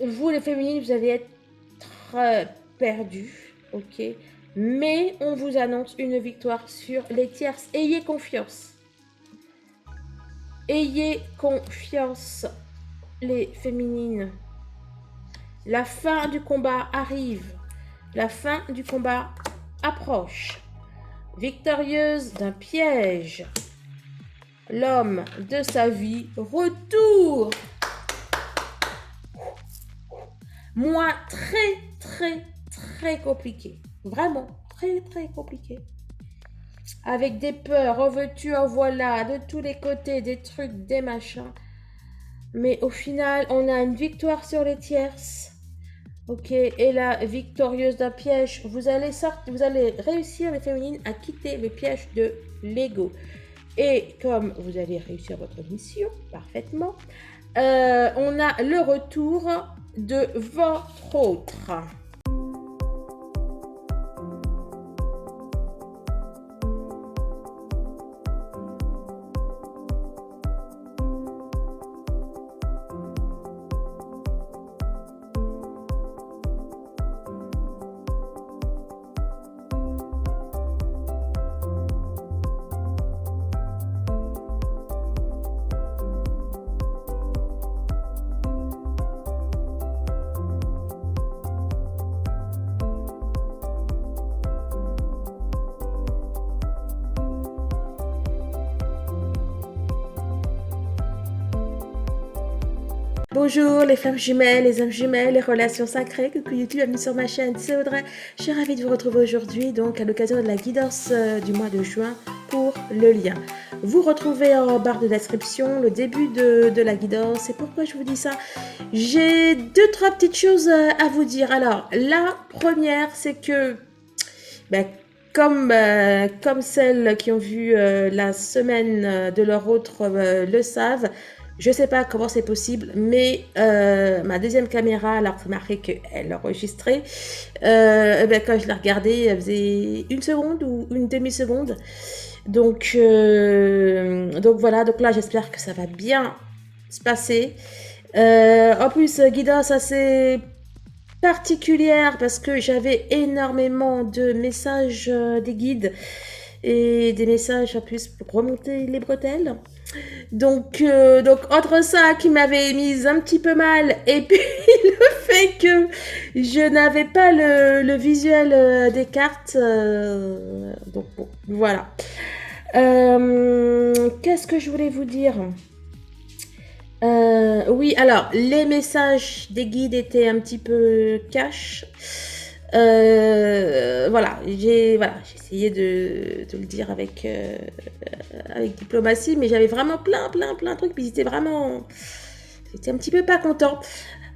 vous les féminines, vous allez être perdus, ok? Mais on vous annonce une victoire sur les tierces. Ayez confiance. Ayez confiance, les féminines. La fin du combat arrive. La fin du combat approche. Victorieuse d'un piège. L'homme de sa vie retourne. Moi, très compliqué. Vraiment, très compliqué. Avec des peurs, en veux-tu, en voilà, de tous les côtés, des trucs, des machins. Mais au final, on a une victoire sur les tierces. Ok, et la victorieuse d'un piège. Vous allez réussir, les féminines, à quitter le piège de l'ego. Et comme vous allez réussir votre mission parfaitement, on a le retour de votre autre. Bonjour les femmes jumelles, les âmes jumelles, les relations sacrées, coucou YouTube, bienvenue sur ma chaîne, c'est Audrey. Je suis ravie de vous retrouver aujourd'hui, donc à l'occasion de la guidance du mois de juin pour le lien. Vous retrouvez en barre de description le début de la guidance. Et pourquoi je vous dis ça? J'ai 2-3 petites choses à vous dire. Alors, la première, c'est que, comme celles qui ont vu la semaine de leur autre le savent, je sais pas comment c'est possible, mais ma deuxième caméra, alors c'est marqué qu'elle enregistrait, quand je la regardais, elle faisait 1 seconde ou une demi-seconde. Donc voilà, donc là j'espère que ça va bien se passer. En plus, guidance assez particulière parce que j'avais énormément de messages des guides et des messages en plus pour remonter les bretelles. Donc entre ça qui m'avait mise un petit peu mal et puis le fait que je n'avais pas le visuel des cartes, donc bon, voilà. Qu'est-ce que je voulais vous dire? Oui, alors les messages des guides étaient un petit peu cash. Voilà, j'ai essayé de le dire avec diplomatie, mais j'avais vraiment plein de trucs, puis j'étais un petit peu pas content.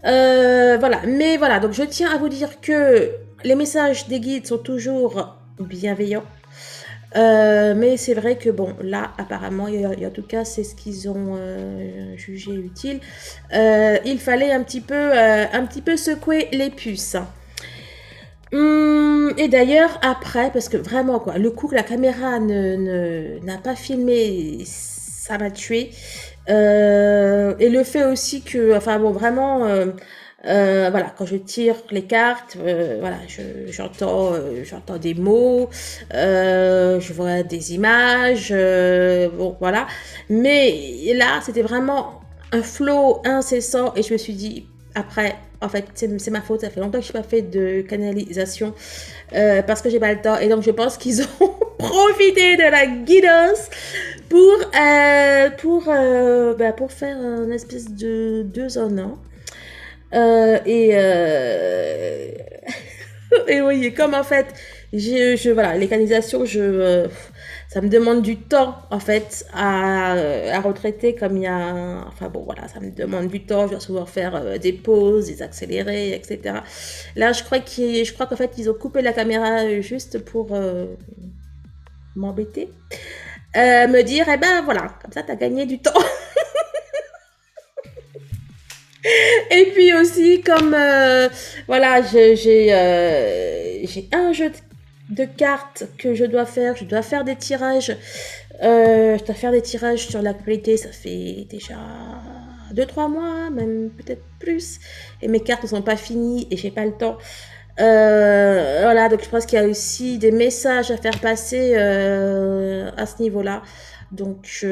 Voilà, mais voilà, donc je tiens à vous dire que les messages des guides sont toujours bienveillants. Mais c'est vrai que bon, là apparemment, en tout cas c'est ce qu'ils ont jugé utile. Il fallait un petit peu secouer les puces. Et d'ailleurs après, parce que vraiment quoi, le coup que la caméra n'a pas filmé, ça m'a tué. Et le fait aussi que, enfin bon, vraiment, voilà, quand je tire les cartes, voilà, j'entends des mots, je vois des images, bon voilà. Mais là, c'était vraiment un flow incessant et je me suis dit, après, en fait, c'est ma faute, ça fait longtemps que je n'ai pas fait de canalisation parce que j'ai pas le temps. Et donc, je pense qu'ils ont profité de la guidance pour faire une espèce de 2 en 1. Et oui, comme en fait, voilà, les canalisations, ça me demande du temps en fait à retraiter comme il y a, enfin bon voilà, ça me demande du temps, je dois souvent faire des pauses, des accélérés, etc. Là, je crois qu'en fait ils ont coupé la caméra juste pour m'embêter, me dire eh ben voilà, comme ça t'as gagné du temps. Et puis aussi comme voilà, j'ai un jeu de cartes que je dois faire des tirages. Je dois faire des tirages sur l'actualité, ça fait déjà 2-3 mois, même peut-être plus. Et mes cartes ne sont pas finies et j'ai pas le temps. Voilà, donc je pense qu'il y a aussi des messages à faire passer à ce niveau-là. Donc,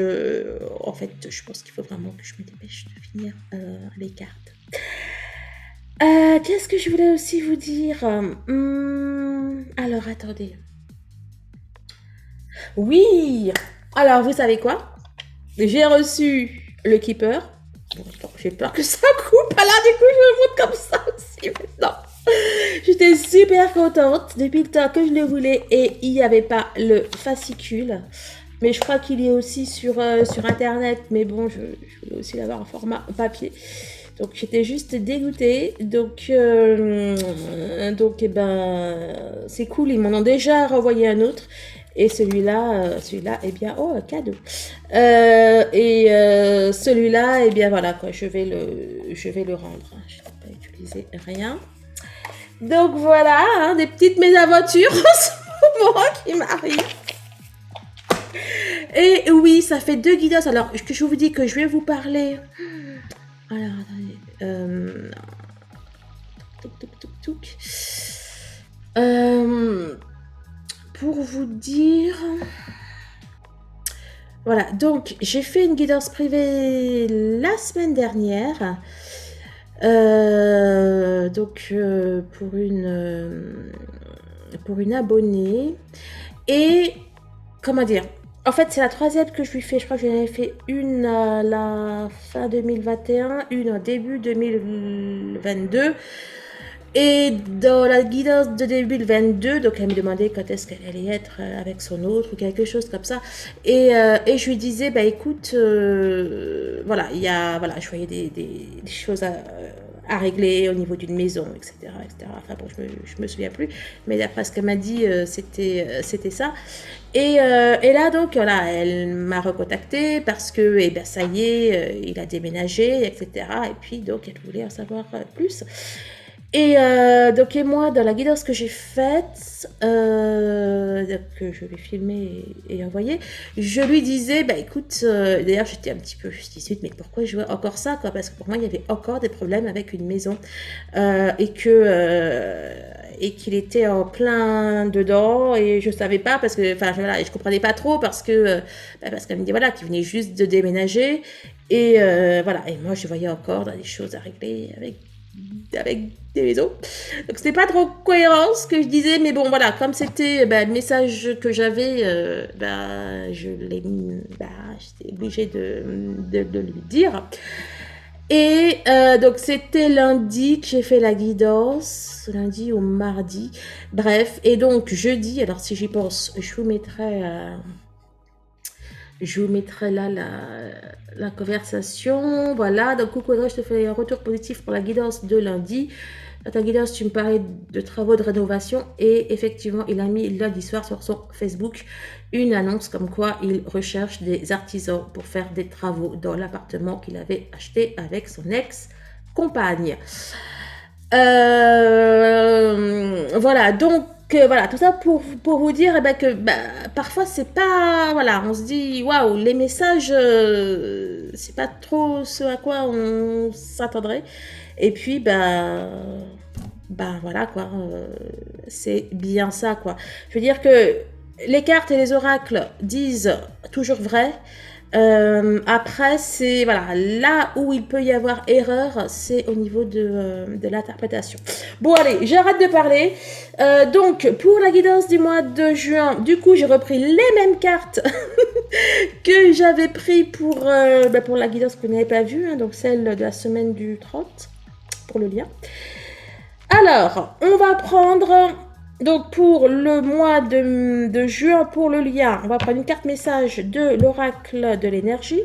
en fait, je pense qu'il faut vraiment que je me dépêche de finir les cartes. Qu'est-ce que je voulais aussi vous dire? Alors, attendez. Oui! Alors, vous savez quoi? J'ai reçu le Keeper. Bon, j'ai peur que ça coupe. Alors, du coup, je le montre comme ça aussi maintenant. J'étais super contente depuis le temps que je le voulais et il n'y avait pas le fascicule. Mais je crois qu'il est aussi sur internet. Mais bon, je voulais aussi l'avoir en format papier. Donc j'étais juste dégoûtée. Donc eh ben, c'est cool. Ils m'en ont déjà renvoyé un autre. Et celui-là, eh bien, oh, cadeau. Celui-là, eh bien, voilà, quoi, je vais le rendre. Je n'ai pas utilisé rien. Donc voilà, hein, des petites mésaventures en ce moment qui m'arrivent. Et oui, ça fait 2 guidos. Alors, que je vous dis que je vais vous parler. Alors, attendez. Pour vous dire. Voilà, donc j'ai fait une guidance privée la semaine dernière. Pour une abonnée. Et comment dire? En fait, c'est la 3e que je lui fais. Je crois que j'en avais fait une à la fin 2021, une au début 2022. Et dans la guidance de 2022, donc elle me demandait quand est-ce qu'elle allait être avec son autre ou quelque chose comme ça. Et je lui disais, bah écoute, voilà, je voyais des choses à régler au niveau d'une maison, etc., etc. Enfin bon, je me souviens plus, mais d'après ce qu'elle m'a dit, c'était ça. Et là, donc, voilà, elle m'a recontacté parce que, eh ben, ça y est, il a déménagé, etc. Et puis, donc, elle voulait en savoir plus. Et donc, et moi, dans la guidance que j'ai faite, que je vais filmer et envoyer, je lui disais, bah écoute, d'ailleurs, j'étais un petit peu, je me disais, mais pourquoi je vois encore ça, quoi? Parce que pour moi, il y avait encore des problèmes avec une maison et qu'il était en plein dedans et je savais pas parce que, enfin, voilà, je comprenais pas trop parce qu'elle me dit, voilà, qu'il venait juste de déménager et voilà, et moi, je voyais encore dans des choses à régler avec des maisons. Donc c'était pas trop cohérent ce que je disais, mais bon voilà, comme c'était le message que j'avais, j'étais obligée de lui dire. Et donc c'était lundi que j'ai fait la guidance, lundi ou mardi, bref. Et donc jeudi, alors si j'y pense, je vous mettrai là la conversation. Voilà, donc coucou Audrey, je te fais un retour positif pour la guidance de lundi. Dans ta guidance, tu me parlais de travaux de rénovation et effectivement, il a mis lundi soir sur son Facebook une annonce comme quoi il recherche des artisans pour faire des travaux dans l'appartement qu'il avait acheté avec son ex-compagne. Voilà, donc voilà, tout ça pour vous dire que parfois c'est pas, voilà, on se dit waouh, les messages c'est pas trop ce à quoi on s'attendrait et puis voilà quoi, c'est bien ça quoi. Je veux dire que les cartes et les oracles disent toujours vrai. Après, c'est voilà, là où il peut y avoir erreur, c'est au niveau de l'interprétation. Bon, allez, j'arrête de parler. Donc, pour la guidance du mois de juin, du coup, j'ai repris les mêmes cartes que j'avais pris pour la guidance que vous n'avez pas vue, hein, donc celle de la semaine du 30, pour le lien. Alors, on va prendre. Donc pour le mois de juin, pour le lien, on va prendre une carte message de l'oracle de l'énergie.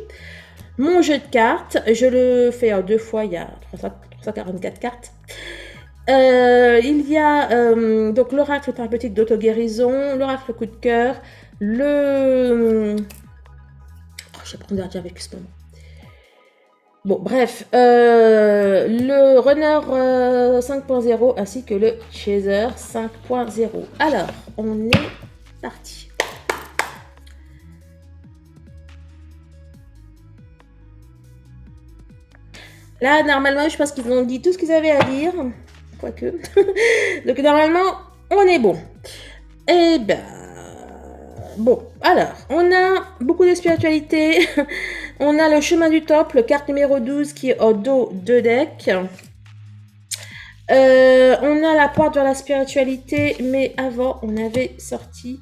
Mon jeu de cartes, je le fais en 2 fois, il y a 344 cartes. Il y a donc l'oracle thérapeutique d'auto-guérison, l'oracle coup de cœur, je vais prendre un avec ce moment. Bon, bref, le runner 5.0 ainsi que le chaser 5.0. Alors, on est parti. Là, normalement, je pense qu'ils ont dit tout ce qu'ils avaient à dire. Quoique. Donc, normalement, on est bon. Eh ben. Bon, alors, on a beaucoup de spiritualité. On a le chemin du top, le carte numéro 12 qui est au dos de deck. On a la porte vers la spiritualité, mais avant, on avait sorti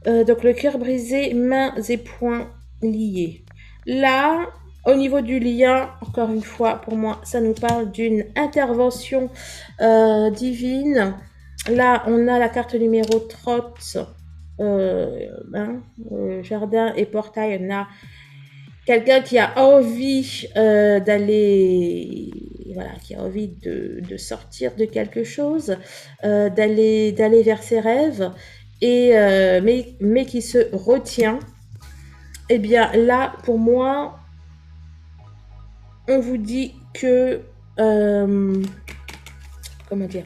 donc le cœur brisé, mains et poings liés. Là, au niveau du lien, encore une fois, pour moi, ça nous parle d'une intervention divine. Là, on a la carte numéro 30, jardin et portail. On a quelqu'un qui a envie d'aller, voilà, qui a envie de sortir de quelque chose, d'aller vers ses rêves, et mais qui se retient. Eh bien là, pour moi, on vous dit que comment dire,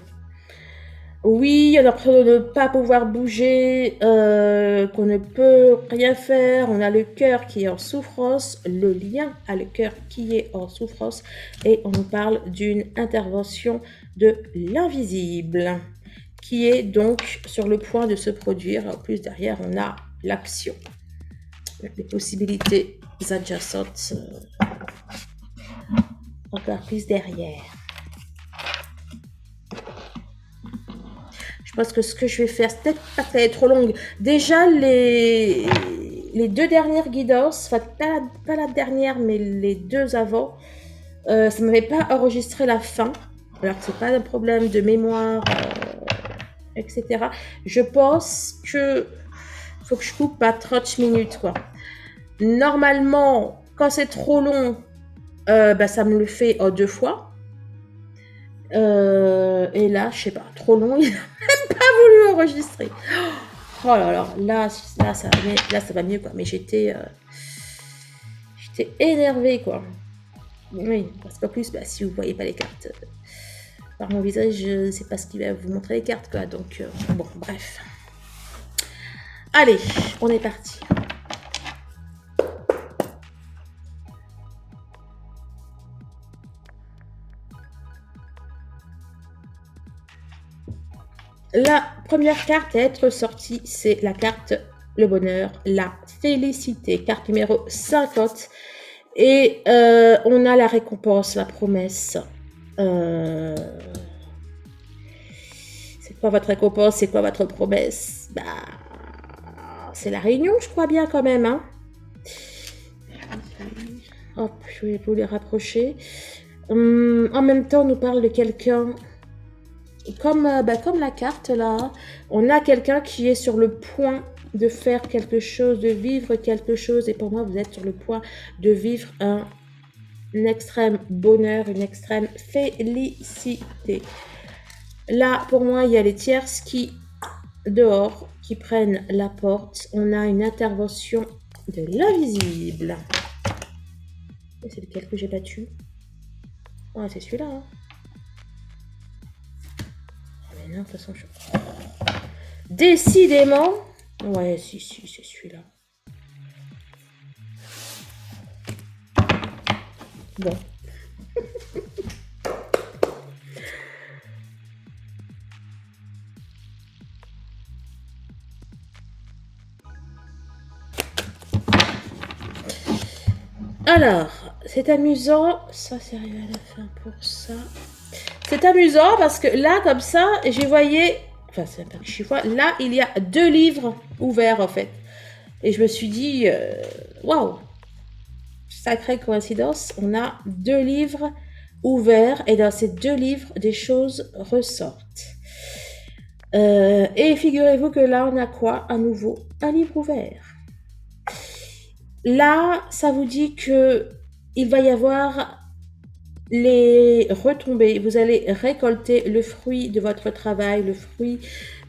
oui, on a l'impression de ne pas pouvoir bouger, qu'on ne peut rien faire. On a le cœur qui est en souffrance, le lien a le cœur qui est en souffrance, et on nous parle d'une intervention de l'invisible qui est donc sur le point de se produire. En plus, derrière, on a l'action, les possibilités adjacentes encore plus derrière. Je pense que ce que je vais faire, c'est peut-être pas que ça va être trop longue. Déjà, les deux dernières guidances, enfin pas la dernière, mais les deux avant, ça ne m'avait pas enregistré la fin. Alors que c'est pas un problème de mémoire, etc. Je pense que faut que je coupe à 30 minutes, quoi. Normalement, quand c'est trop long, ça me le fait en 2 fois. Et là, je sais pas, trop long, il n'a même pas voulu enregistrer. Oh là là, là ça va mieux, quoi. Mais j'étais énervée, quoi. Oui, parce qu'en plus, si vous voyez pas les cartes par mon visage, c'est pas ce qui va vous montrer les cartes, quoi. Donc, bon, bref. Allez, on est parti. La première carte à être sortie, c'est la carte le bonheur, la félicité, carte numéro 50. Et on a la récompense, la promesse. C'est quoi votre récompense? C'est quoi votre promesse? C'est la réunion, je crois bien quand même. Hein. Hop, je vais vous les rapprocher. En même temps, on nous parle de quelqu'un... Comme la carte là, on a quelqu'un qui est sur le point de faire quelque chose, de vivre quelque chose, et pour moi vous êtes sur le point de vivre un extrême bonheur, une extrême félicité. Là pour moi il y a les tierces qui dehors, qui prennent la porte. On a une intervention de l'invisible. C'est lequel que j'ai battu? Ouais, c'est celui-là. Hein. Non, de toute façon, décidément. Ouais, si, c'est celui-là. Bon. Alors, c'est amusant. Ça, c'est arrivé à la fin pour ça. C'est amusant parce que là, comme ça, j'y voyais... Enfin, c'est pas que j'y vois. Là, il y a 2 livres ouverts, en fait. Et je me suis dit... Waouh! Sacrée coïncidence. On a 2 livres ouverts. Et dans ces 2 livres, des choses ressortent. Et figurez-vous que là, on a quoi? À nouveau, un livre ouvert. Là, ça vous dit que il va y avoir les retombées. Vous allez récolter le fruit de votre travail, le fruit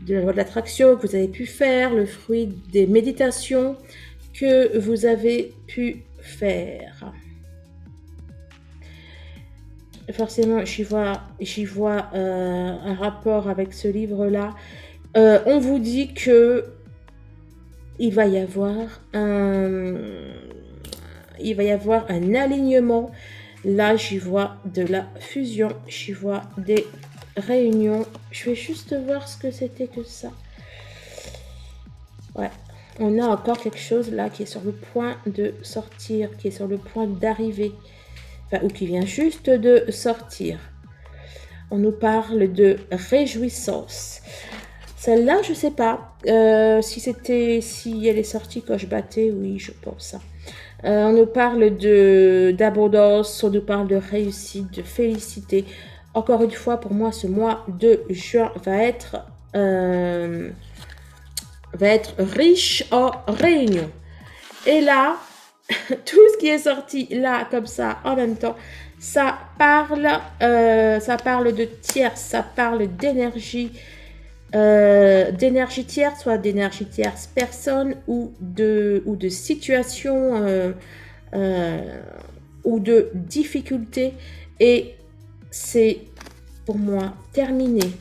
de l'attraction que vous avez pu faire, le fruit des méditations que vous avez pu faire. Forcément, j'y vois un rapport avec ce livre-là. On vous dit que il va y avoir un alignement Là, j'y vois de la fusion, j'y vois des réunions. Je vais juste voir ce que c'était que ça. Ouais, on a encore quelque chose là qui est sur le point de sortir, qui est sur le point d'arriver, enfin, ou qui vient juste de sortir. On nous parle de réjouissance. Celle-là, je sais pas si elle est sortie quand je battais, oui, je pense. On nous parle d'abondance, on nous parle de réussite, de félicité. Encore une fois, pour moi, ce mois de juin va être riche en réunions. Et là, tout ce qui est sorti là, comme ça, en même temps, ça parle de tierce, ça parle d'énergie tierce, soit d'énergie tierce personne ou de situation ou de difficulté. Et c'est pour moi terminé.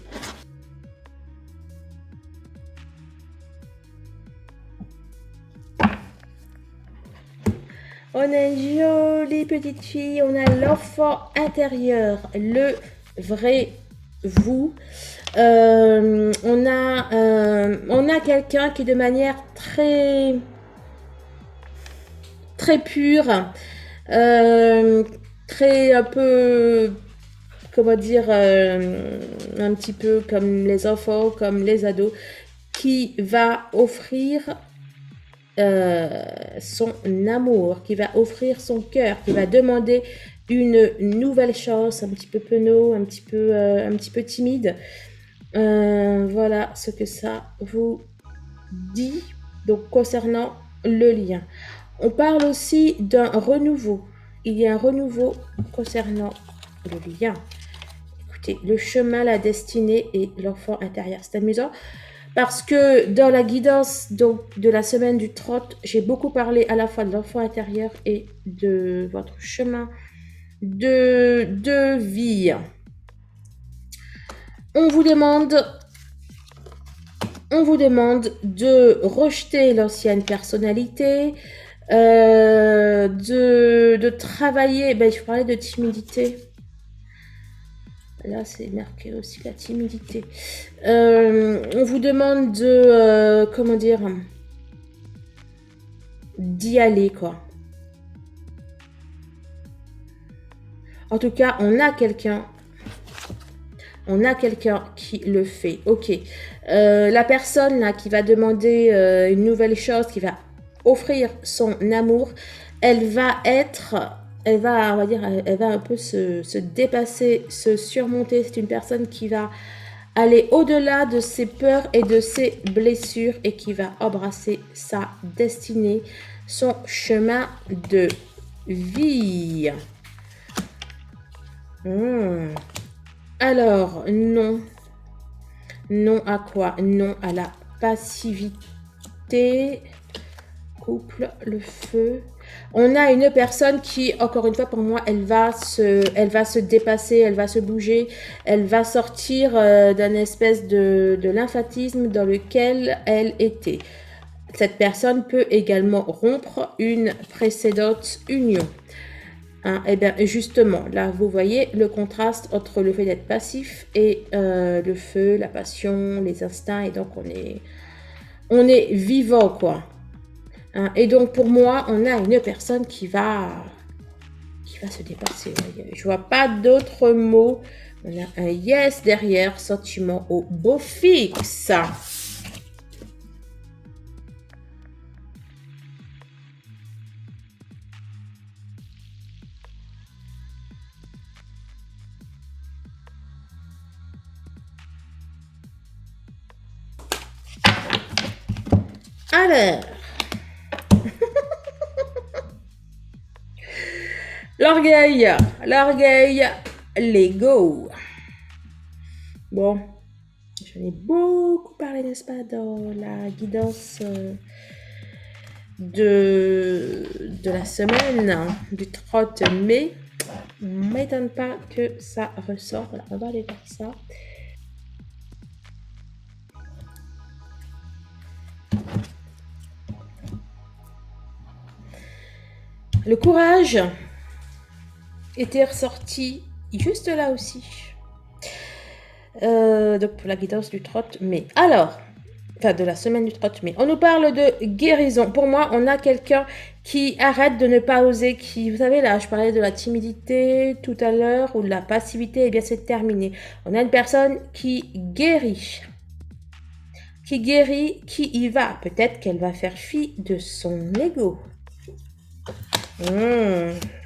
On a une jolie petite fille, on a l'enfant intérieur, le vrai vous. On a quelqu'un qui de manière très pure, très un peu, comment dire, un petit peu comme les enfants, comme les ados, qui va offrir son amour, qui va offrir son cœur, qui va demander une nouvelle chance, un petit peu penaud, un petit peu timide. Voilà ce que ça vous dit donc concernant le lien. On parle aussi d'un renouveau. Il y a un renouveau concernant le lien. Écoutez, le chemin, la destinée et l'enfant intérieur. C'est amusant parce que dans la guidance donc, de la semaine du 30, j'ai beaucoup parlé à la fois de l'enfant intérieur et de votre chemin de vie. On vous demande de rejeter l'ancienne personnalité, de travailler. Ben, je parlais de timidité. Là, c'est marqué aussi la timidité. On vous demande de, comment dire, d'y aller, quoi. En tout cas, on a quelqu'un qui le fait. Ok. La personne là qui va demander une nouvelle chose, qui va offrir son amour, elle va un peu se dépasser, se surmonter. C'est une personne qui va aller au-delà de ses peurs et de ses blessures et qui va embrasser sa destinée, son chemin de vie. Alors, non. Non à quoi? Non à la passivité. Couple, le feu. On a une personne qui, encore une fois, pour moi, elle va se dépasser, elle va se bouger, elle va sortir d'un espèce de lymphatisme dans lequel elle était. Cette personne peut également rompre une précédente union. Hein, et bien justement, là, vous voyez le contraste entre le fait d'être passif et le feu, la passion, les instincts. Et donc, on est vivant, quoi. Hein, et donc, pour moi, on a une personne qui va se dépasser. Je vois pas d'autres mots. On a un yes derrière, sentiment au beau fixe. Alors, l'orgueil, l'ego. Bon, j'en ai beaucoup parlé, n'est-ce pas, dans la guidance de la semaine du 30 mai. M'étonne pas que ça ressort. Voilà, on va aller voir ça. Le courage était ressorti juste là aussi. Donc pour la guidance du 30 mai. Alors, enfin de la semaine du 30 mai. On nous parle de guérison. Pour moi, on a quelqu'un qui arrête de ne pas oser, qui, vous savez, là, je parlais de la timidité tout à l'heure, ou de la passivité, et bien c'est terminé. On a une personne qui guérit, qui y va. Peut-être qu'elle va faire fi de son ego.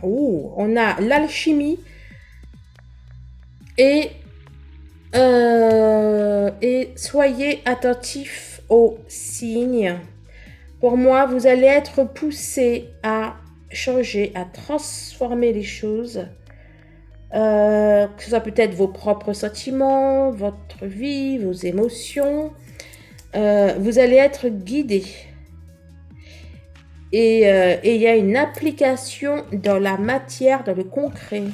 On a l'alchimie et soyez attentifs aux signes. Pour moi, vous allez être poussé à changer, à transformer les choses. Que ce soit peut-être vos propres sentiments, votre vie, vos émotions. Vous allez être guidé. Et il y a une application dans la matière, dans le concret.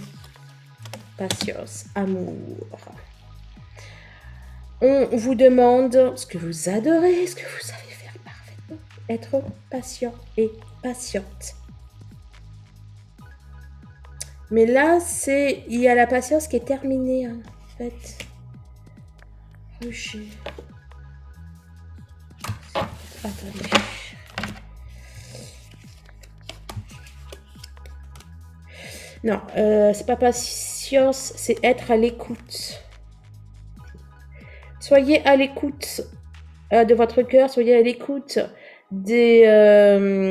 Patience, amour. On vous demande ce que vous adorez, ce que vous savez faire parfaitement. Être patient et patiente. Mais là, il y a la patience qui est terminée, hein, en fait. Rejet. Attendez. Non, c'est pas patience, c'est être à l'écoute. Soyez à l'écoute de votre cœur, soyez à l'écoute de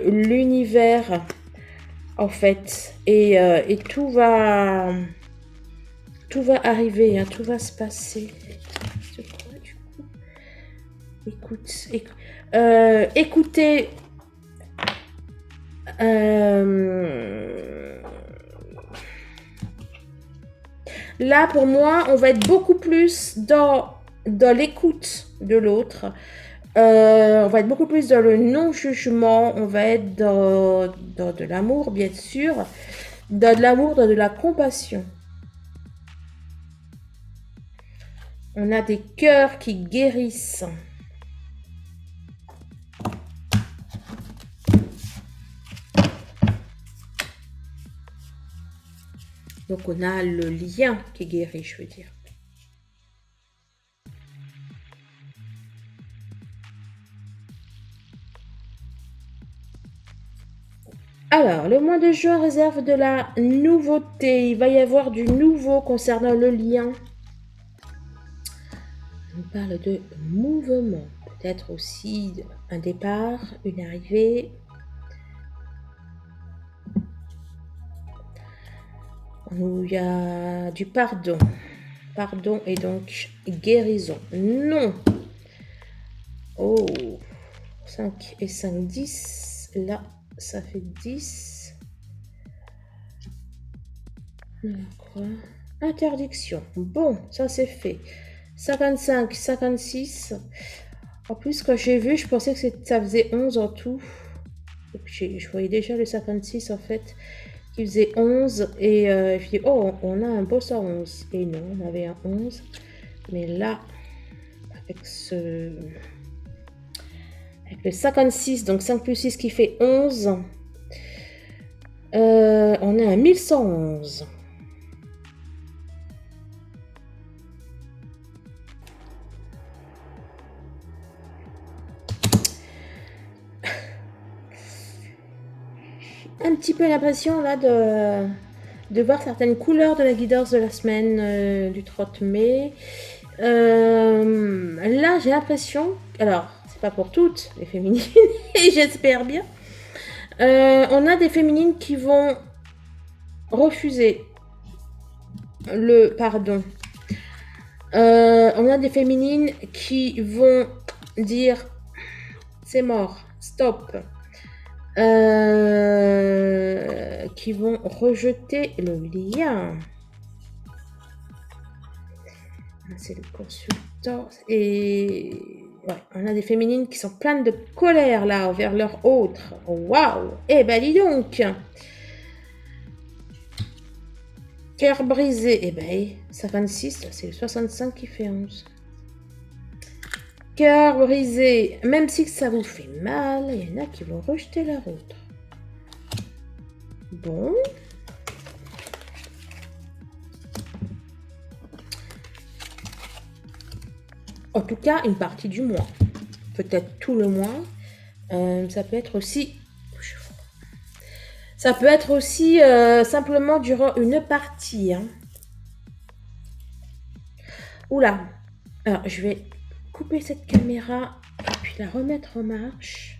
l'univers, en fait. Et tout va arriver, hein, tout va se passer. Écoutez. Là, pour moi, on va être beaucoup plus dans l'écoute de l'autre. On va être beaucoup plus dans le non-jugement. On va être dans de l'amour, bien sûr. Dans de l'amour, dans de la compassion. On a des cœurs qui guérissent. Donc, on a le lien qui guérit, je veux dire. Alors, le mois de juin réserve de la nouveauté. Il va y avoir du nouveau concernant le lien. On parle de mouvement. Peut-être aussi un départ, une arrivée. Où il y a du pardon. Pardon et donc guérison. Non. Oh. 5 et 5, 10. Là, ça fait 10. Quoi? Interdiction. Bon, ça c'est fait. 55, 56. En plus, quand j'ai vu, je pensais que ça faisait 11 en tout. Donc, je voyais déjà le 56 en fait. Qui faisait 11 et je dis oh on a un boss à 11 et non on avait un 11 mais là avec le 56 donc 5 plus 6 qui fait 11 on a un 1111. Un petit peu l'impression là de voir certaines couleurs de la guidance de la semaine du 30 mai. Là, j'ai l'impression, alors, c'est pas pour toutes les féminines, et j'espère bien, on a des féminines qui vont refuser le pardon. On a des féminines qui vont dire c'est mort, stop. Qui vont rejeter le lien. C'est le consultant. Et ouais, on a des féminines qui sont pleines de colère là envers leur autre. Waouh! Eh ben dis donc! Cœur brisé. Eh ben, 56, c'est le 65 qui fait 11. Cœur brisé, même si ça vous fait mal, il y en a qui vont rejeter leur autre. Bon. En tout cas, une partie du mois. Peut-être tout le mois. Ça peut être aussi... Ça peut être aussi simplement durant une partie. Hein. Oula. Alors, je vais couper cette caméra et puis la remettre en marche.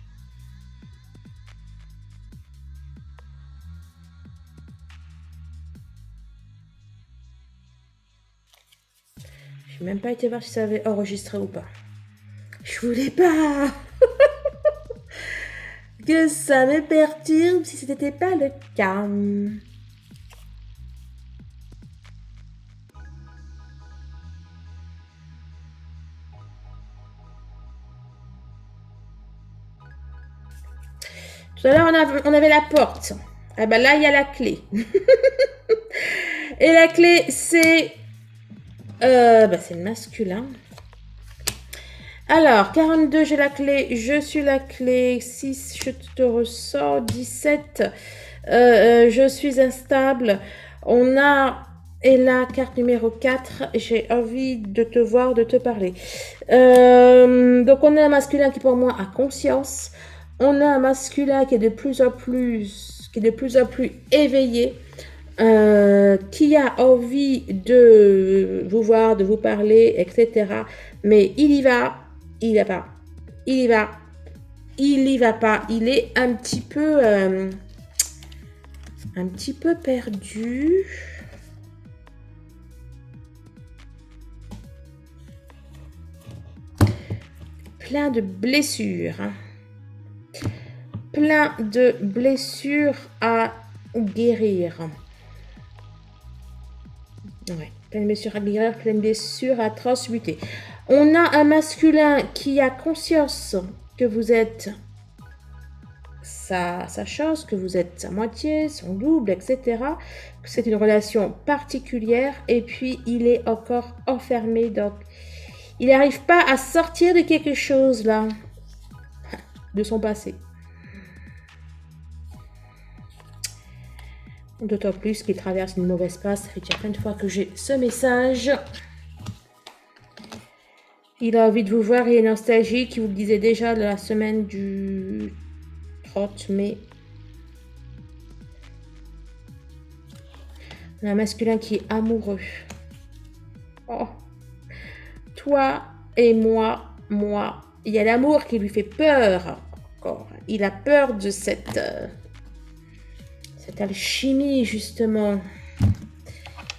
Je n'ai même pas été voir si ça avait enregistré ou pas. Je voulais pas que ça me perturbe si ce n'était pas le cas. Tout à l'heure, on avait la porte. Ah ben là, il y a la clé. Et la clé, c'est... c'est le masculin. Alors, 42, j'ai la clé. Je suis la clé. 6, je te ressors. 17, je suis instable. On a... Et la carte numéro 4, j'ai envie de te voir, de te parler. Donc, on a un masculin qui, pour moi, a conscience. On a un masculin qui est de plus en plus éveillé, qui a envie de vous voir, de vous parler, etc. Mais il y va pas. Il est un petit peu perdu. Plein de blessures. Plein de blessures à guérir. Ouais, plein de blessures à guérir, plein de blessures à transmuter. On a un masculin qui a conscience que vous êtes sa chose, que vous êtes sa moitié, son double, etc. Que c'est une relation particulière et puis il est encore enfermé. Donc, il n'arrive pas à sortir de quelque chose là, de son passé. D'autant plus qu'il traverse une mauvaise passe. Ça fait déjà plein de fois que j'ai ce message. Il a envie de vous voir. Il est nostalgique. Il vous le disait déjà de la semaine du 30 mai. On a un masculin qui est amoureux. Oh. Toi et moi. Il y a l'amour qui lui fait peur. Encore. Il a peur de cette alchimie, justement.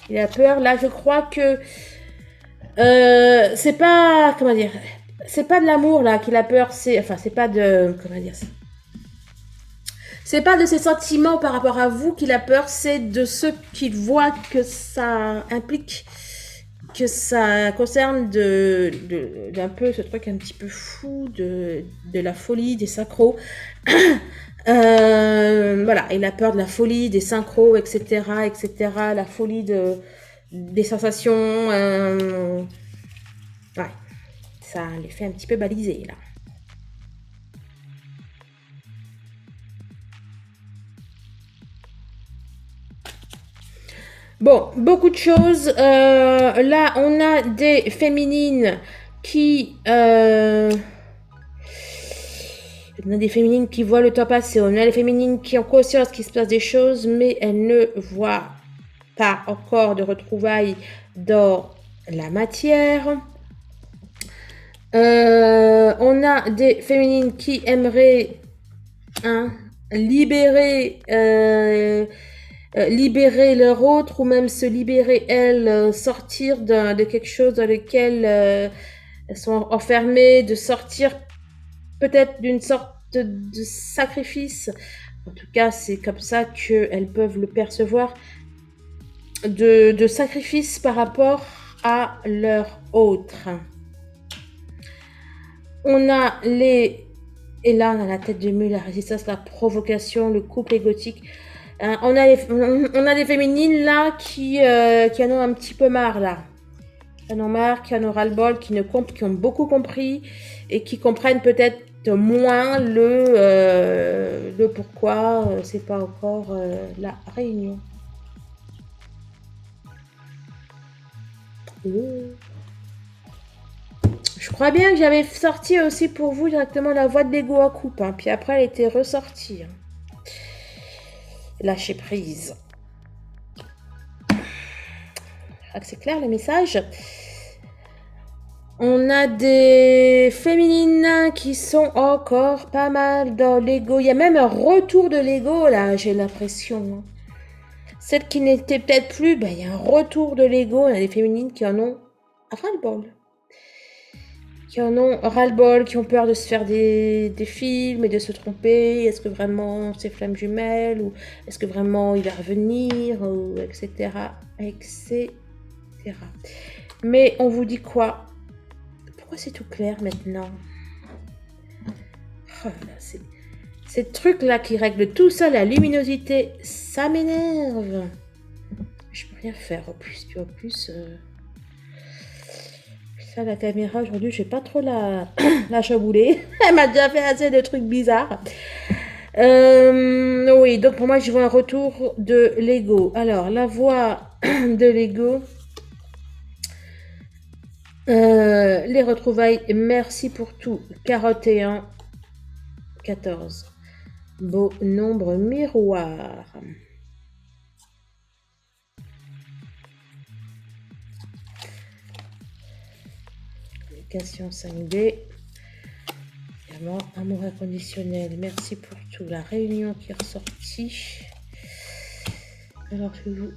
Il a peur. Là, je crois que c'est pas, comment dire, c'est pas de l'amour là qu'il a peur. C'est pas de, comment dire, c'est pas de ses sentiments par rapport à vous qu'il a peur. C'est de ce qu'il voit que ça implique, que ça concerne d'un peu ce truc un petit peu fou de la folie des synchros. Voilà, il a peur de la folie des synchros, etc., la folie des sensations. Ouais, ça les fait un petit peu baliser là. Bon, beaucoup de choses. Là, on a des féminines qui... On a des féminines qui voient le temps passer. On a les féminines qui ont conscience qu'il se passe des choses, mais elles ne voient pas encore de retrouvailles dans la matière. On a des féminines qui aimeraient libérer leur autre ou même se libérer elles, sortir de quelque chose dans lequel elles sont enfermées, de sortir peut-être d'une sorte de sacrifice. En tout cas, c'est comme ça qu'elles peuvent le percevoir, de sacrifice par rapport à leur autre. On a et là on a la tête de mule, la résistance, la provocation, le couple égotique. On a des féminines là qui en ont un petit peu marre là. Qui en ont marre, qui en ont ras-le-bol, qui ont beaucoup compris et qui comprennent peut-être moins le pourquoi c'est pas encore la réunion. Je crois bien que j'avais sorti aussi pour vous directement la voix de Lego en coupe. Hein. Puis après, elle était ressortie. Hein. Lâcher prise. C'est clair le message. On a des féminines qui sont encore pas mal dans Lego. Il y a même un retour de Lego là, j'ai l'impression. Celles qui n'étaient peut-être plus, il y a un retour de Lego. Il y a des féminines qui en ont ras-le-bol. Qui en ont ras-le-bol, qui ont peur de se faire des films et de se tromper. Est-ce que vraiment c'est flamme jumelle ou est-ce que vraiment il va revenir ou etc. etc. Mais on vous dit quoi? Pourquoi c'est tout clair maintenant? Oh là, c'est ces trucs-là qui règlent tout ça, la luminosité, ça m'énerve. Je peux rien faire en plus. Puis en plus, ça, la caméra aujourd'hui, je vais pas trop la chambouler. Elle m'a déjà fait assez de trucs bizarres. Oui, donc pour moi, je vois un retour de Lego. Alors, la voix de Lego. Les retrouvailles, merci pour tout. 41, 14. Beau nombre miroir. Communication 5D. Évidemment, amour inconditionnel. Merci pour tout. La réunion qui est ressortie. Alors, je vais vous...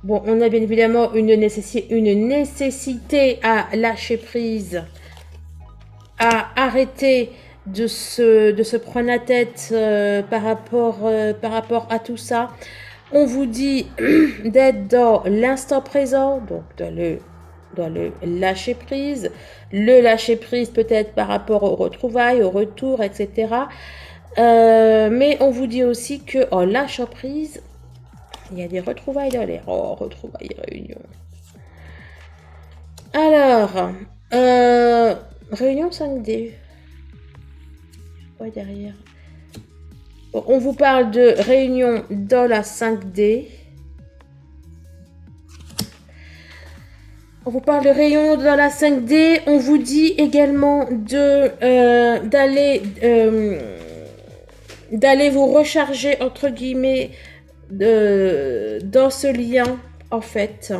Bon, on a bien évidemment une nécessité à lâcher prise, à arrêter de se prendre la tête par rapport à tout ça. On vous dit d'être dans l'instant présent, donc dans le lâcher prise. Le lâcher prise peut-être par rapport aux retrouvailles, au retour, etc. Mais on vous dit aussi qu'en lâchant prise, il y a des retrouvailles dans l'air. Oh, retrouvailles et réunions. Alors, réunion 5D. Quoi derrière? Bon, on vous parle de réunion dans la 5D. On vous parle de réunion dans la 5D. On vous dit également d'aller vous recharger, entre guillemets, dans ce lien, en fait.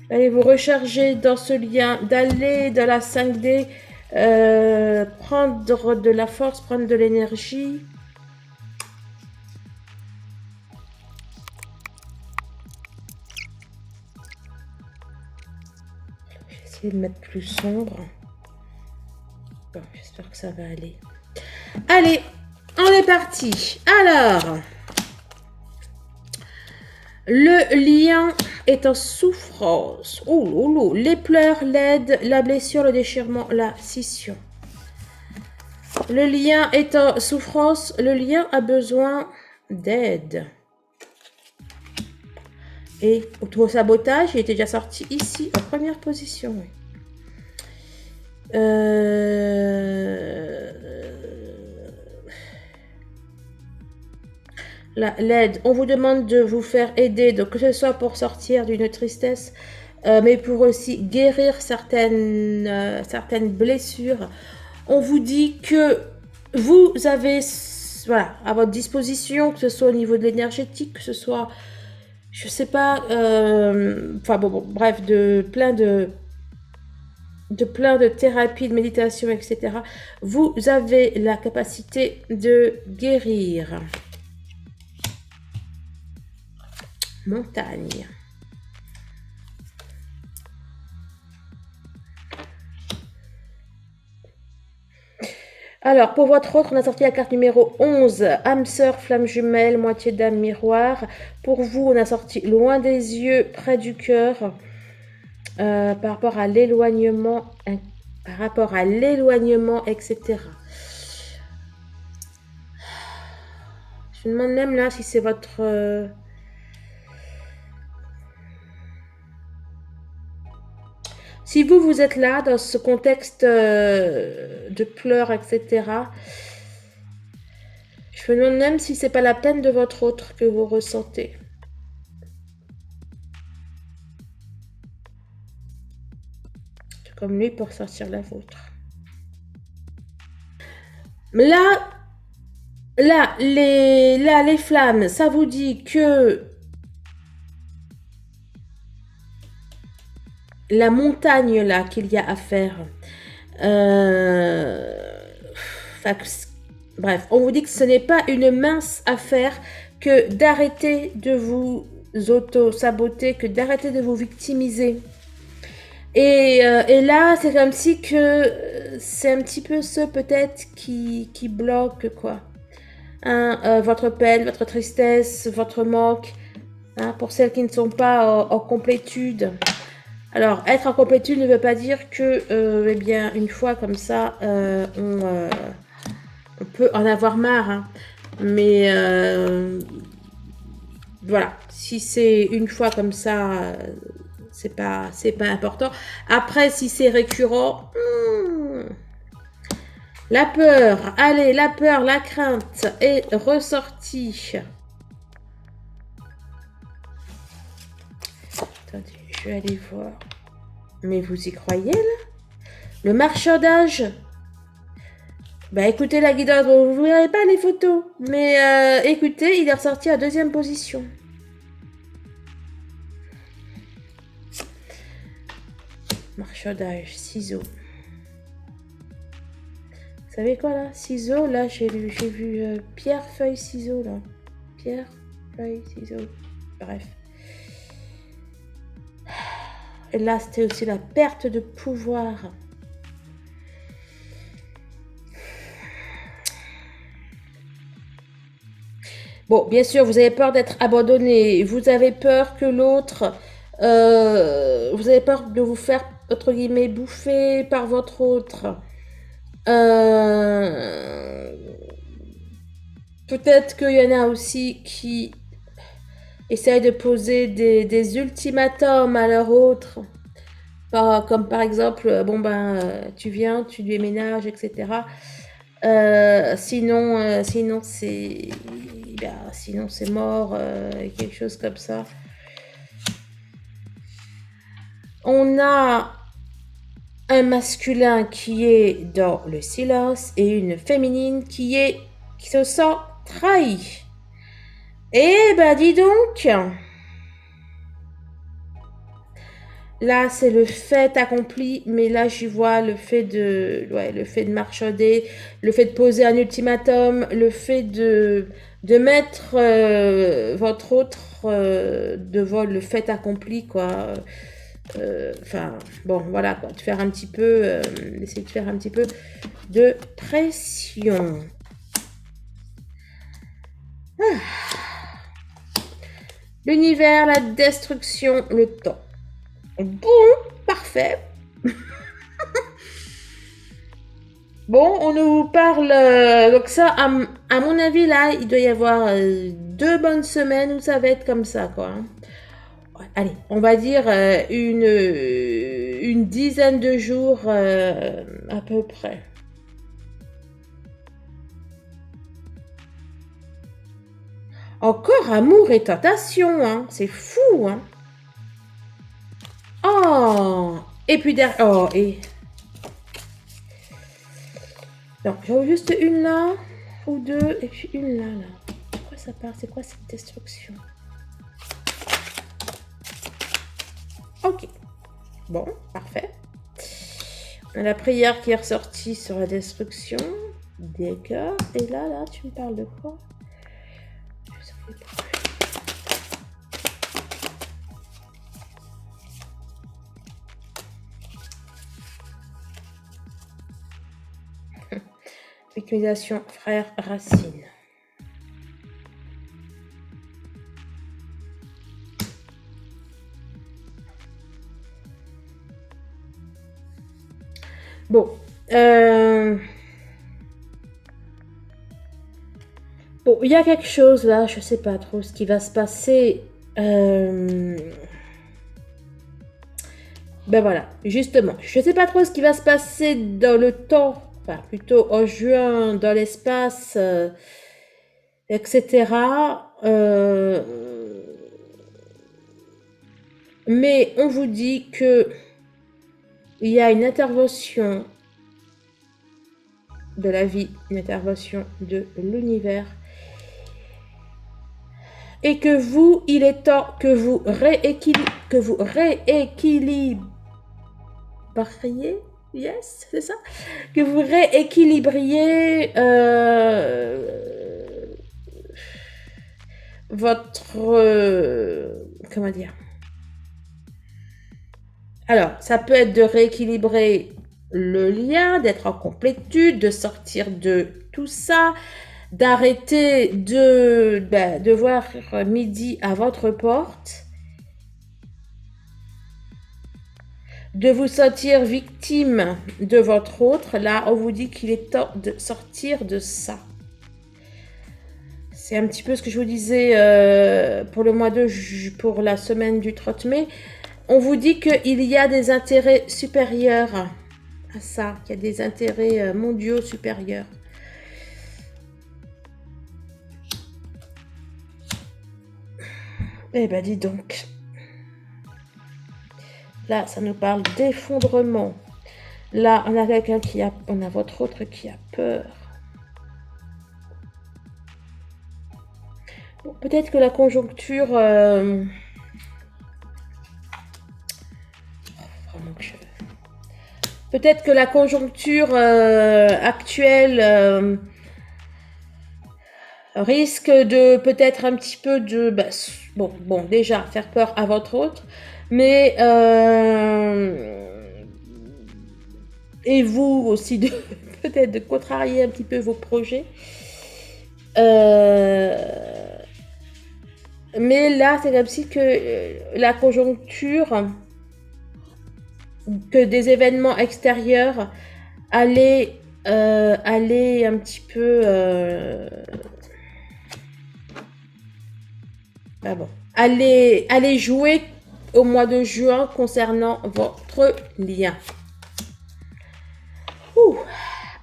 Allez vous recharger dans ce lien, d'aller dans la 5D, prendre de la force, prendre de l'énergie. Je vais essayer de mettre plus sombre. Bon, j'espère que ça va aller. Allez, on est parti. Alors, le lien est en souffrance. Oh, les pleurs, l'aide, la blessure, le déchirement, la scission. Le lien est en souffrance. Le lien a besoin d'aide. Et auto-sabotage, il était déjà sorti ici, en première position. Oui. L'aide, on vous demande de vous faire aider, donc que ce soit pour sortir d'une tristesse, mais pour aussi guérir certaines blessures. On vous dit que vous avez, voilà, à votre disposition, que ce soit au niveau de l'énergétique, que ce soit, je sais pas, enfin bref, de plein de thérapies, de méditation, etc. Vous avez la capacité de guérir. Montagne. Alors, pour votre autre, on a sorti la carte numéro 11, âme sœur, flamme jumelle, moitié d'âme miroir. Pour vous, on a sorti loin des yeux, près du cœur, par rapport à l'éloignement, etc. Je me demande même là si c'est votre... Si vous êtes là, dans ce contexte de pleurs, etc., je me demande même si c'est pas la peine de votre autre que vous ressentez. comme lui pour sortir la vôtre. Là, les flammes, ça vous dit que la montagne là qu'il y a à faire, bref, on vous dit que ce n'est pas une mince affaire que d'arrêter de vous auto-saboter, que d'arrêter de vous victimiser. Et là, c'est comme si que c'est un petit peu ce peut-être qui bloque quoi. Hein, votre peine, votre tristesse, votre manque, hein, pour celles qui ne sont pas en complétude. Alors, être en complétude ne veut pas dire que, eh bien, une fois comme ça, on peut en avoir marre. Hein. Mais voilà, si c'est une fois comme ça, c'est pas important. Après, si c'est récurrent, la peur, allez, la peur, la crainte est ressortie. Attendez, je vais aller voir. Mais vous y croyez là? Le marchandage? Bah écoutez la guidance, vous ne verrez pas les photos. Mais écoutez, il est ressorti à 2e position. Marchandage, ciseaux. Vous savez quoi là? Ciseaux, là j'ai vu pierre, feuille, ciseaux là. Pierre, feuille, ciseaux. Bref. Et là c'était aussi la perte de pouvoir. Bon, bien sûr, vous avez peur d'être abandonné. Vous avez peur que l'autre... vous avez peur de vous faire, entre guillemets, bouffer par votre autre. Peut-être qu'il y en a aussi qui essayent de poser des ultimatums à leur autre. Comme par exemple, bon ben, tu viens, tu lui ménages, etc. Sinon c'est mort, quelque chose comme ça. On a un masculin qui est dans le silence et une féminine qui se sent trahie. Eh ben dis donc, là c'est le fait accompli, mais là j'y vois le fait de marchander, le fait de poser un ultimatum, le fait de mettre votre autre devant le fait accompli quoi. Enfin bon voilà quoi, de faire un petit peu, essayer de faire un petit peu de pression. L'univers, la destruction, le temps. Bon, parfait. Bon, on nous parle... donc ça, à mon avis, là, il doit y avoir 2 bonnes semaines où ça va être comme ça, quoi. Ouais, allez, on va dire une dizaine de jours à peu près. Encore amour et tentation, hein. C'est fou, hein. Oh, et puis derrière... Oh, et... Non, j'en ai juste une là, ou 2, et puis une là. Pourquoi ça part? C'est quoi cette destruction? Ok. Bon, parfait. On a la prière qui est ressortie sur la destruction. D'accord. Et là, tu me parles de quoi? Je sais pas. Victimisation, frère, racine. Bon. Bon, il y a quelque chose là, je sais pas trop ce qui va se passer. Ben voilà, justement, je sais pas trop ce qui va se passer dans le temps, enfin plutôt en juin, dans l'espace, etc. Mais on vous dit que il y a une intervention de la vie, une intervention de l'univers. Et que vous, il est temps que vous rééquilibriez, yes, c'est ça, que vous rééquilibriez votre, comment dire. Alors, ça peut être de rééquilibrer le lien, d'être en complétude, de sortir de tout ça, d'arrêter de voir midi à votre porte, de vous sentir victime de votre autre. Là, on vous dit qu'il est temps de sortir de ça. C'est un petit peu ce que je vous disais pour le mois pour la semaine du 30 mai. On vous dit qu'il y a des intérêts supérieurs à ça, qu'il y a des intérêts mondiaux supérieurs. Eh ben, dis donc. Là, ça nous parle d'effondrement. Là, on a quelqu'un on a votre autre qui a peur. Bon, peut-être que la conjoncture... Peut-être que la conjoncture actuelle risque de peut-être un petit peu de... bon, déjà, faire peur à votre autre, mais... et vous aussi, peut-être de contrarier un petit peu vos projets. Mais là, c'est comme si que la conjoncture, que des événements extérieurs allaient un petit peu... allez jouer au mois de juin concernant votre lien. Ouh.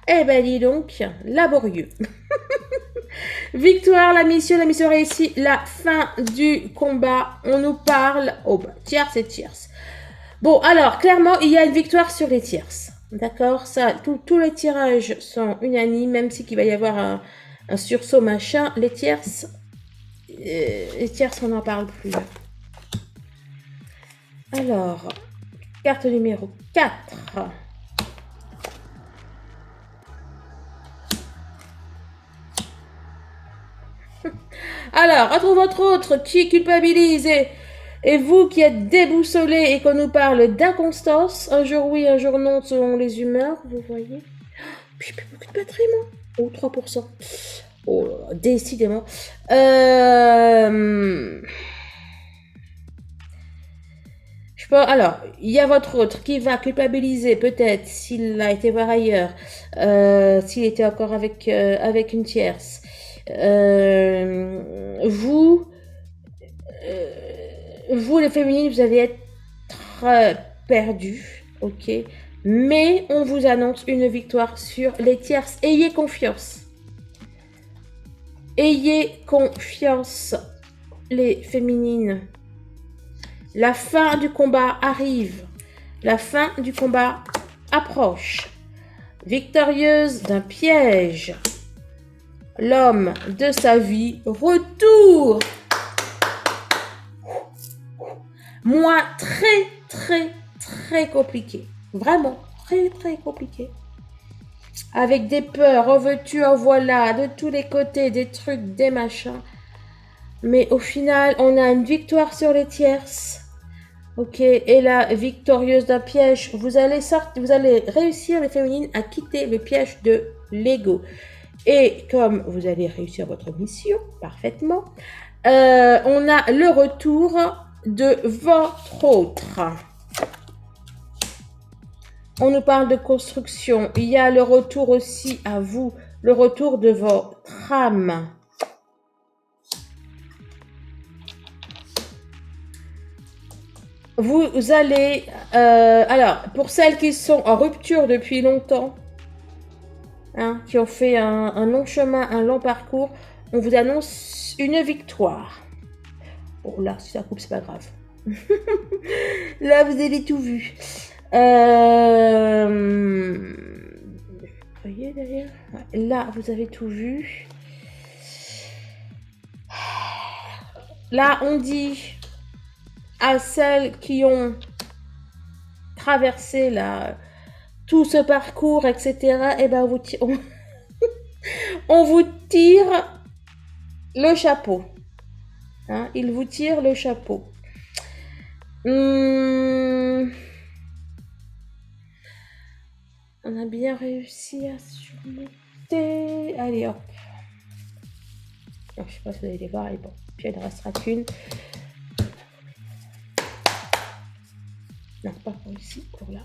Eh ben dis donc, laborieux. Victoire, la mission réussie, la fin du combat. On nous parle, tierce et tierce. Bon, alors, clairement, il y a une victoire sur les tierces. D'accord, ça, tous les tirages sont unanimes, même si qu'il va y avoir un sursaut machin. Les tierces, on n'en parle plus. Alors, carte numéro 4. Alors, entre votre autre qui culpabilise et vous qui êtes déboussolé et qu'on nous parle d'inconstance, un jour oui, un jour non, selon les humeurs, vous voyez. Puis plus beaucoup de patrimoine. Oh, 3%. Oh, décidément. Alors, il y a votre autre qui va culpabiliser peut-être s'il a été voir ailleurs, s'il était encore avec une tierce. Vous, les féminines, vous allez être perdus, ok? Mais on vous annonce une victoire sur les tierces. Ayez confiance. Ayez confiance, les féminines. La fin du combat arrive. La fin du combat approche. Victorieuse d'un piège. L'homme de sa vie retour. Moi, très compliqué. Vraiment, très compliqué. Avec des peurs, en veux-tu, en voilà, de tous les côtés, des trucs, des machins. Mais au final, on a une victoire sur les tierces. Ok, et là, victorieuse d'un piège, vous allez réussir, les féminines, à quitter le piège de l'ego. Et comme vous allez réussir votre mission parfaitement, on a le retour de votre autre. On nous parle de construction. Il y a le retour aussi à vous, le retour de votre âme. Vous allez... alors, pour celles qui sont en rupture depuis longtemps, qui ont fait un long chemin, un long parcours, on vous annonce une victoire. Bon, là, si ça coupe, c'est pas grave. Là, vous avez tout vu. Vous voyez derrière? Ouais, là, vous avez tout vu. Là, on dit à celles qui ont traversé là, tout ce parcours, etc., eh ben, on vous tire le chapeau. Hein, il vous tire le chapeau. On a bien réussi à surmonter. Allez, hop. Non, je sais pas si vous allez les voir. Et bon, puis il ne restera qu'une. Non, pas pour ici, pour là.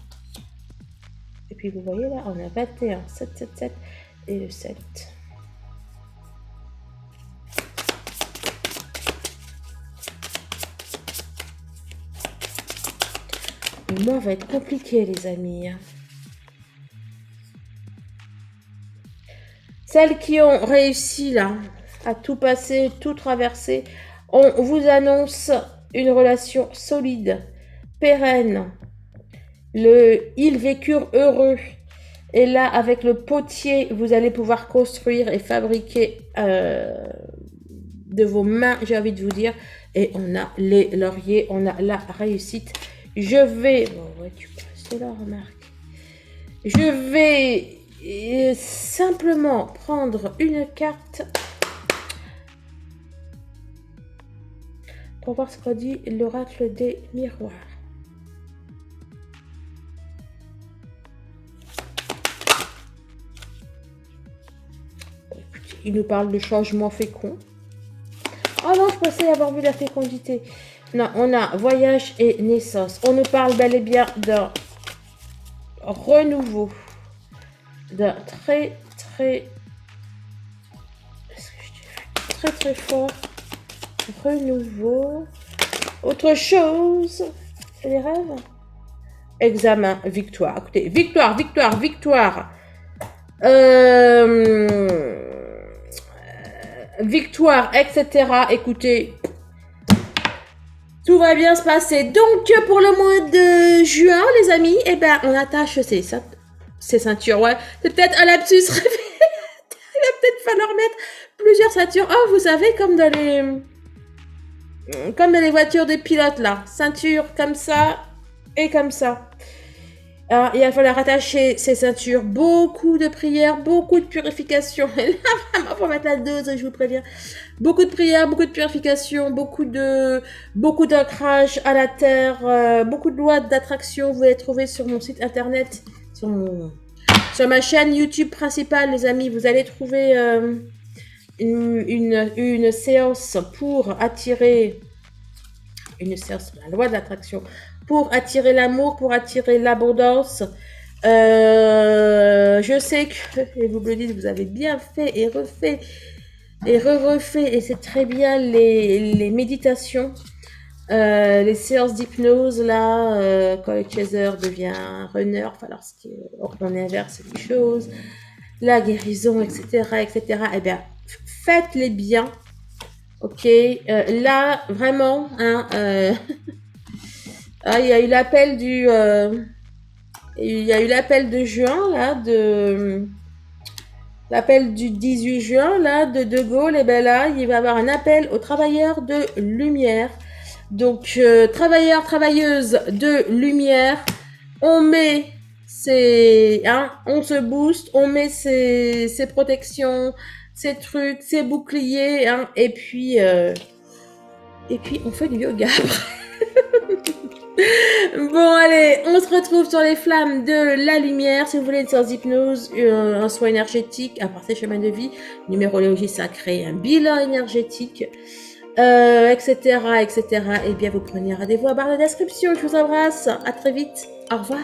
Et puis vous voyez là, on a 21, 7, 7, 7 et le 7. Le mois va être compliqué, les amis. Celles qui ont réussi là à tout passer, tout traverser, on vous annonce une relation solide, pérenne. Ils vécurent heureux. Et là, avec le potier, vous allez pouvoir construire et fabriquer de vos mains, j'ai envie de vous dire. Et on a les lauriers, on a la réussite. Je vais... Bon, ouais, tu passes là, remarque. Je vais simplement prendre une carte pour voir ce qu'a dit l'oracle des miroirs. Il nous parle de changement fécond. Oh non, je pensais avoir vu la fécondité. Non, on a voyage et naissance. On nous parle bel et bien d'un renouveau. D'un très fort renouveau. Autre chose. C'est les rêves? Examen, victoire. Écoutez, victoire. Victoire, etc. Écoutez, tout va bien se passer. Donc, pour le mois de juin, les amis, eh ben, on attache ces ceintures. Ouais, c'est peut-être un lapsus. Il va peut-être falloir mettre plusieurs ceintures. Oh, vous savez, comme dans les voitures des pilotes, là. Ceinture comme ça et comme ça. Alors, il va falloir attacher ces ceintures. Beaucoup de prières, beaucoup de purification. Et là, vraiment, faut mettre la dose, je vous préviens. Beaucoup de prières, beaucoup de purification, beaucoup d'ancrage à la terre, beaucoup de lois d'attraction. Vous allez trouver sur mon site internet, sur ma chaîne YouTube principale, les amis. Vous allez trouver une séance pour attirer... Une séance sur la loi de l'attraction. Pour attirer l'amour, pour attirer l'abondance. Je sais que, et vous me le dites, vous avez bien fait et refait et refait, et c'est très bien les méditations, les séances d'hypnose, là, quand le chaser devient runner, enfin, lorsqu'on inverse les choses, la guérison, etc., eh bien, faites-les bien, ok, là, vraiment, hein, il y a eu l'appel de juin, là, l'appel du 18 juin, là, de Gaulle, et ben là, il va y avoir un appel aux travailleurs de lumière. Donc, travailleurs, travailleuses de lumière, on met on se booste, on met ses protections, ses trucs, ses boucliers, hein, et puis on fait du yoga après. Bon, allez, on se retrouve sur les flammes de la lumière. Si vous voulez une séance d'hypnose, un soin énergétique, à part ces chemins de vie, numérologie sacrée, un bilan énergétique, etc., etc., eh bien, vous prenez rendez-vous à barre de description. Je vous embrasse. À très vite. Au revoir.